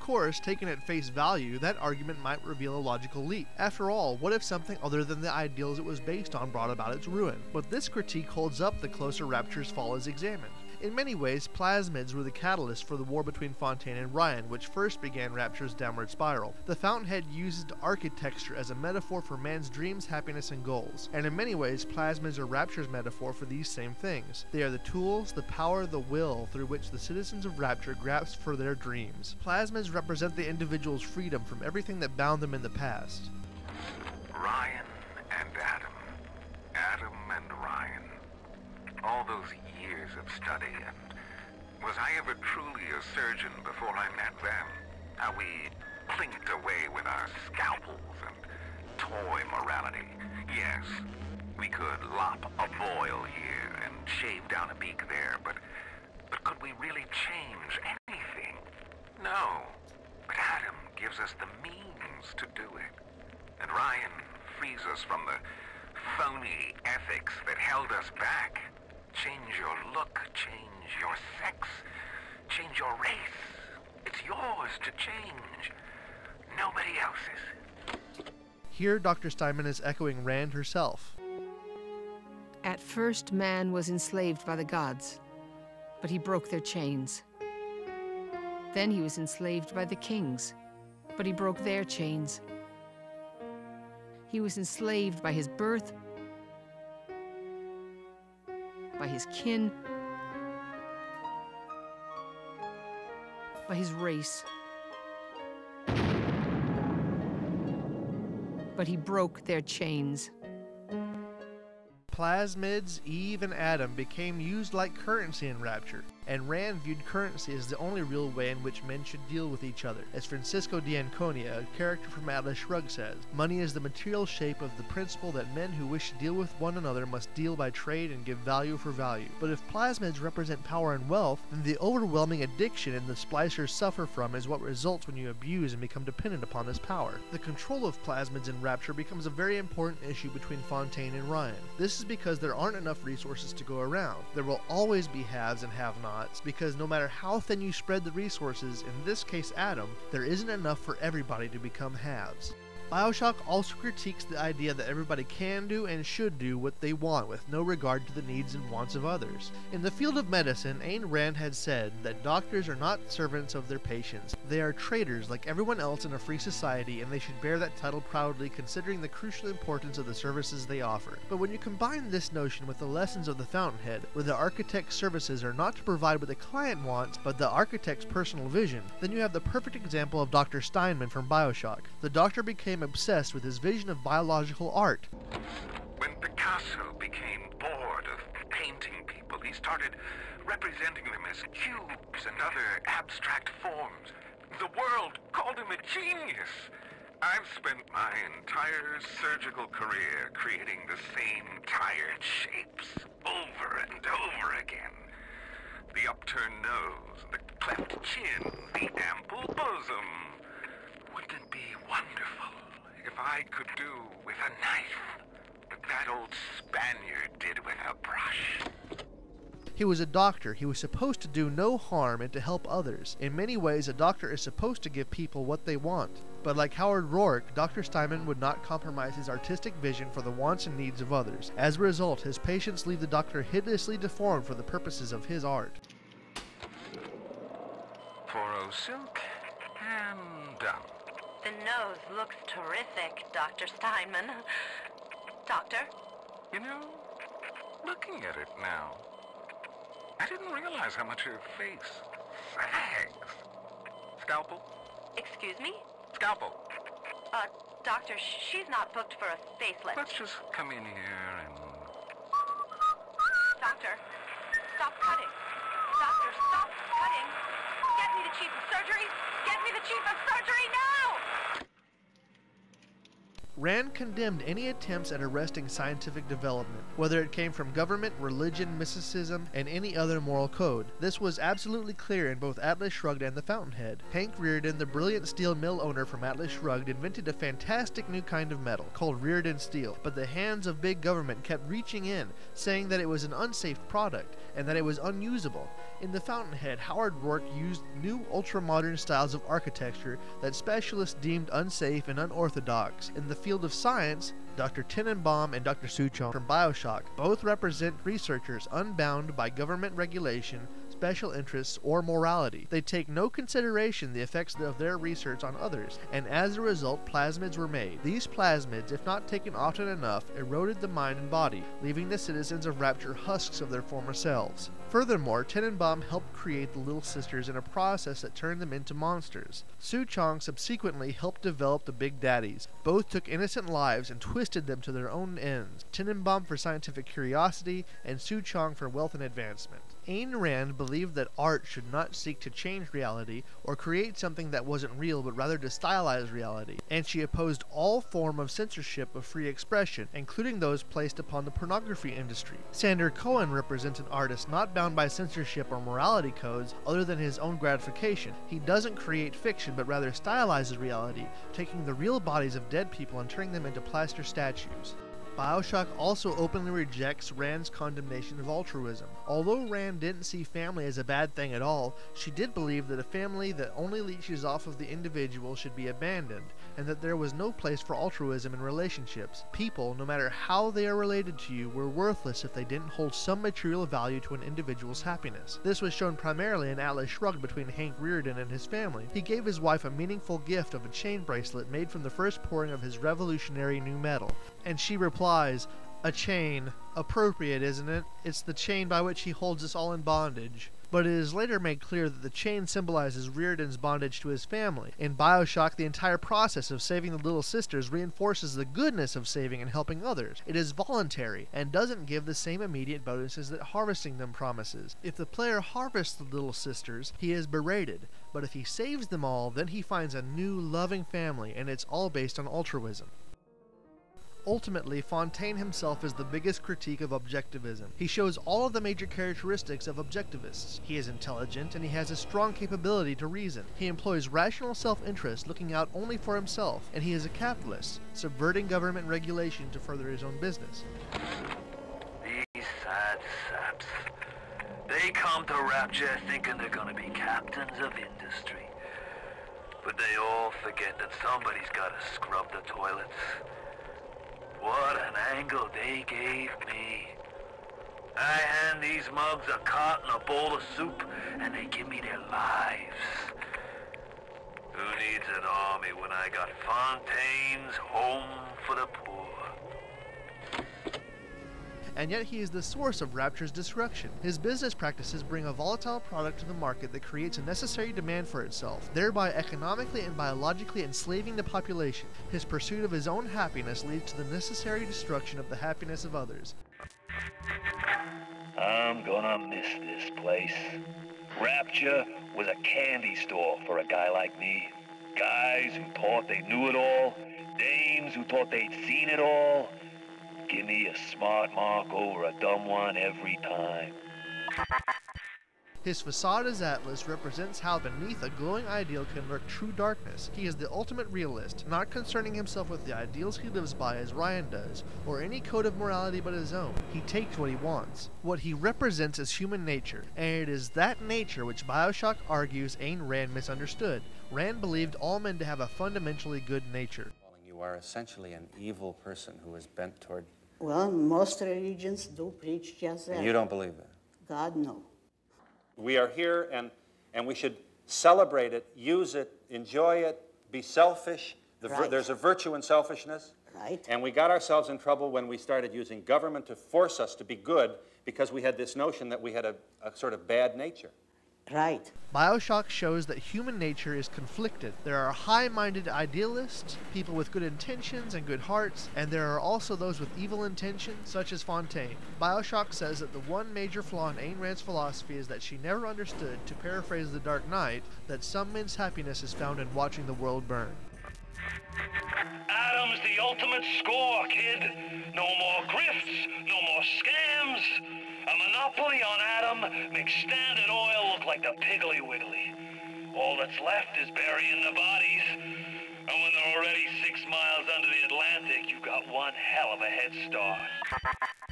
course, taken at face value, that argument might reveal a logical leap. After all, what if something other than the ideals it was based on brought about its ruin? But this critique holds up the closer Rapture's fall is examined. In many ways, plasmids were the catalyst for the war between Fontaine and Ryan, which first began Rapture's downward spiral. The Fountainhead uses architecture as a metaphor for man's dreams, happiness, and goals. And in many ways, plasmids are Rapture's metaphor for these same things. They are the tools, the power, the will through which the citizens of Rapture grasp for their dreams. Plasmids represent the individual's freedom from everything that bound them in the past. Ryan and Adam. Adam and Ryan. All those years of study, and was I ever truly a surgeon before I met them? How we clinked away with our scalpels and toy morality. Yes, we could lop a boil here and shave down a beak there, but could we really change anything? No. But Adam gives us the means to do it. And Ryan frees us from the phony ethics that held us back. Change your look, change your sex, change your race. It's yours to change. Nobody else's. Here, Dr. Steinman is echoing Rand herself. At first, man was enslaved by the gods, but he broke their chains. Then he was enslaved by the kings, but he broke their chains. He was enslaved by his birth, by his kin, by his race. But he broke their chains. Plasmids, Eve, and Adam became used like currency in Rapture, and Rand viewed currency as the only real way in which men should deal with each other. As Francisco de Anconia, a character from Atlas Shrugged, says, money is the material shape of the principle that men who wish to deal with one another must deal by trade and give value for value. But if plasmids represent power and wealth, then the overwhelming addiction and the splicers suffer from is what results when you abuse and become dependent upon this power. The control of plasmids in Rapture becomes a very important issue between Fontaine and Ryan. This is because there aren't enough resources to go around. There will always be haves and have-nots, because no matter how thin you spread the resources, in this case Adam, there isn't enough for everybody to become haves. Bioshock also critiques the idea that everybody can do and should do what they want with no regard to the needs and wants of others. In the field of medicine, Ayn Rand had said that doctors are not servants of their patients. They are traders like everyone else in a free society, and they should bear that title proudly considering the crucial importance of the services they offer. But when you combine this notion with the lessons of the Fountainhead, where the architect's services are not to provide what the client wants, but the architect's personal vision, then you have the perfect example of Dr. Steinman from Bioshock. The doctor became obsessed with his vision of biological art. When Picasso became bored of painting people, he started representing them as cubes and other abstract forms. The world called him a genius. I've spent my entire surgical career creating the same tired shapes over and over again. The upturned nose, the cleft chin, the ample bosom. Wouldn't it be wonderful if I could do with a knife what that old Spaniard did with a brush? He was a doctor. He was supposed to do no harm and to help others. In many ways, a doctor is supposed to give people what they want. But like Howard Rourke, Dr. Steinman would not compromise his artistic vision for the wants and needs of others. As a result, his patients leave the doctor hideously deformed for the purposes of his art. 4-0 silk and done. The nose looks terrific, Dr. Steinman. Doctor? You know, looking at it now, I didn't realize how much her face sags. Scalpel? Excuse me? Scalpel. Doctor, she's not booked for a facelift. Let's just come in here and... Doctor, stop cutting. Doctor, stop cutting. Get me the chief of surgery. Get me the chief of surgery now! Rand condemned any attempts at arresting scientific development, whether it came from government, religion, mysticism, and any other moral code. This was absolutely clear in both Atlas Shrugged and The Fountainhead. Hank Rearden, the brilliant steel mill owner from Atlas Shrugged, invented a fantastic new kind of metal, called Rearden steel, but the hands of big government kept reaching in, saying that it was an unsafe product, and that it was unusable. In The Fountainhead, Howard Rourke used new ultra-modern styles of architecture that specialists deemed unsafe and unorthodox. In the field of science, Dr. Tenenbaum and Dr. Suchong from Bioshock both represent researchers unbound by government regulation, special interests, or morality. They take no consideration the effects of their research on others, and as a result, plasmids were made. These plasmids, if not taken often enough, eroded the mind and body, leaving the citizens of Rapture husks of their former selves. Furthermore, Tenenbaum helped create the Little Sisters in a process that turned them into monsters. Suchong subsequently helped develop the Big Daddies. Both took innocent lives and twisted them to their own ends. Tenenbaum for scientific curiosity, and Suchong for wealth and advancement. Ayn Rand believed that art should not seek to change reality or create something that wasn't real, but rather to stylize reality, and she opposed all form of censorship of free expression, including those placed upon the pornography industry. Sander Cohen represents an artist not bound by censorship or morality codes other than his own gratification. He doesn't create fiction, but rather stylizes reality, taking the real bodies of dead people and turning them into plaster statues. Bioshock also openly rejects Rand's condemnation of altruism. Although Rand didn't see family as a bad thing at all, she did believe that a family that only leeches off of the individual should be abandoned, and that there was no place for altruism in relationships. People, no matter how they are related to you, were worthless if they didn't hold some material value to an individual's happiness. This was shown primarily in Atlas Shrugged between Hank Rearden and his family. He gave his wife a meaningful gift of a chain bracelet made from the first pouring of his revolutionary new metal, and she replies, "A chain. Appropriate, isn't it? It's the chain by which he holds us all in bondage." But it is later made clear that the chain symbolizes Rearden's bondage to his family. In Bioshock, the entire process of saving the Little Sisters reinforces the goodness of saving and helping others. It is voluntary, and doesn't give the same immediate bonuses that harvesting them promises. If the player harvests the Little Sisters, he is berated, but if he saves them all, then he finds a new, loving family, and it's all based on altruism. Ultimately, Fontaine himself is the biggest critique of objectivism. He shows all of the major characteristics of objectivists. He is intelligent, and he has a strong capability to reason. He employs rational self-interest, looking out only for himself, and he is a capitalist, subverting government regulation to further his own business. These sad saps. They come to Rapture thinking they're gonna be captains of industry. But they all forget that somebody's gotta scrub the toilets. What an angle they gave me. I hand these mugs a cot and a bowl of soup, and they give me their lives. Who needs an army when I got Fontaine's Home for the Poor? And yet he is the source of Rapture's destruction. His business practices bring a volatile product to the market that creates a necessary demand for itself, thereby economically and biologically enslaving the population. His pursuit of his own happiness leads to the necessary destruction of the happiness of others. I'm gonna miss this place. Rapture was a candy store for a guy like me. Guys who thought they knew it all, dames who thought they'd seen it all. Give me a smart mark over a dumb one every time. His facade as Atlas represents how beneath a glowing ideal can lurk true darkness. He is the ultimate realist, not concerning himself with the ideals he lives by as Ryan does, or any code of morality but his own. He takes what he wants. What he represents is human nature, and it is that nature which Bioshock argues Ayn Rand misunderstood. Rand believed all men to have a fundamentally good nature. You are essentially an evil person who is bent toward... Well, most religions do preach just that. And you don't believe that? God, no. We are here, and we should celebrate it, use it, enjoy it, be selfish. Right. There's a virtue in selfishness. Right. And we got ourselves in trouble when we started using government to force us to be good because we had this notion that we had a sort of bad nature. Right. Bioshock shows that human nature is conflicted. There are high-minded idealists, people with good intentions and good hearts, and there are also those with evil intentions, such as Fontaine. Bioshock says that the one major flaw in Ayn Rand's philosophy is that she never understood, to paraphrase The Dark Knight, that some men's happiness is found in watching the world burn. Adam's the ultimate score, kid. No more grifts, no more scams. A monopoly on Adam makes Standard Oil look like the Piggly Wiggly. All that's left is burying the bodies. And when they're already 6 miles under the Atlantic, you've got one hell of a head start.